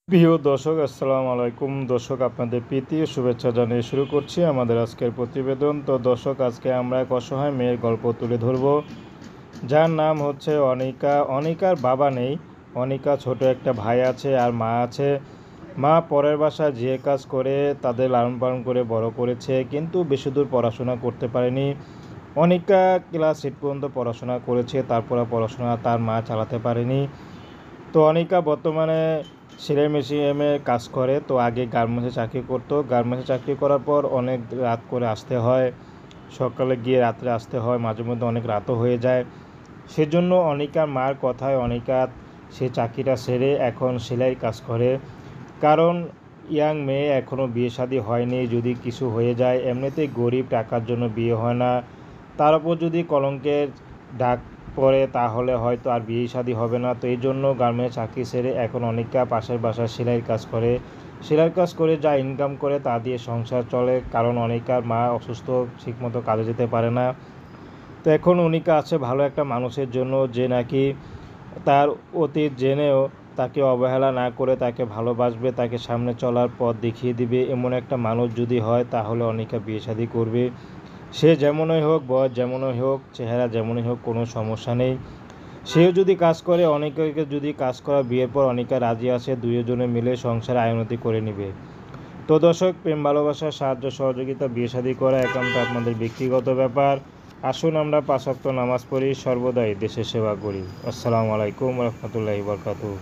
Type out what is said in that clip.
প্রিয় দর্শক, আসসালামু আলাইকুম। দর্শক, আপনাদের প্রীতি ও শুভেচ্ছা জানিয়ে শুরু করছি আমাদের আজকের প্রতিবেদন। তো দর্শক, আজকে আমরা এক অসহায় মেয়ের গল্প তুলে ধরব, যার নাম হচ্ছে অনিকা। অনিকার বাবা নেই। অনিকা ছোট একটা ভাই আছে আর মা আছে। মা পরের বাসায় যে কাজ করে তাদের লালন পালন করে বড় করেছে, কিন্তু বেশি দূর পড়াশোনা করতে পারেনি। অনিকা ক্লাস 8 পর্যন্ত পড়াশোনা করেছে, তারপরে পড়াশোনা তার মা চালাতে পারেনি। তো অনিকা বর্তমানে সেলাই মেশিনে কাজ করে। তো আগে গার্মেন্টসে চাকরি করতো। গার্মেন্টসে চাকরি করার পর অনেক রাত করে আসতে হয়, সকালে গিয়ে রাত্রে আসতে হয়, মাঝে মধ্যে অনেক রাতও হয়ে যায়। সেজন্য অনিকার মার কথায় অনিকা সে চাকরিটা সেরে এখন সেলাইয়ের কাজ করে। কারণ ইয়াং মেয়ে, এখনও বিয়ে শাদী হয়নি, যদি কিছু হয়ে যায়, এমনিতেই গরিব, টাকার জন্য বিয়ে হয় না, তার উপর যদি কলঙ্কের ডাক পড়ে তাহলে হয়তো আর বিয়ে শাদী হবে না। তো এই জন্য গার্মেন্টস চাকরি ছেড়ে এখন অনিকা পাশের বাসায় সেলাইয়ের কাজ করে। সেলাইয়ের কাজ করে যা ইনকাম করে তা দিয়ে সংসার চলে, কারণ অনিকার মা অসুস্থ, ঠিকমতো কাজে যেতে পারে না। তো এখন অনিকা আছে ভালো একটা মানুষের জন্য, যে নাকি তার অতীত জেনেও তাকে অবহেলা না করে তাকে ভালোবাসবে, তাকে সামনে চলার পথ দেখিয়ে দিবে। এমন একটা মানুষ যদি হয় তাহলে অনিকা বিয়ে শাদী করবে। সে যেমনই হোক, বয়স যেমনই হোক, চেহারা যেমনই হোক, কোনো সমস্যা নেই। সেও যদি কাজ করে, অনিকাকে যদি কাজ করা, বিয়ের পর অনিকা রাজি আছে, দুজনে মিলে সংসারে আয়োনতি করে নেবে। তো দর্শক, প্রেম ভালোবাসা, সাহায্য সহযোগিতা, বিয়ে শাদী করা একান্ত আপনাদের ব্যক্তিগত ব্যাপার। আসুন আমরা 5 ওয়াক্ত নামাজ পড়ি, সর্বদাই দেশের সেবা করি। আসসালামু আলাইকুম রহমতুল্লাহি বরকাতুহু।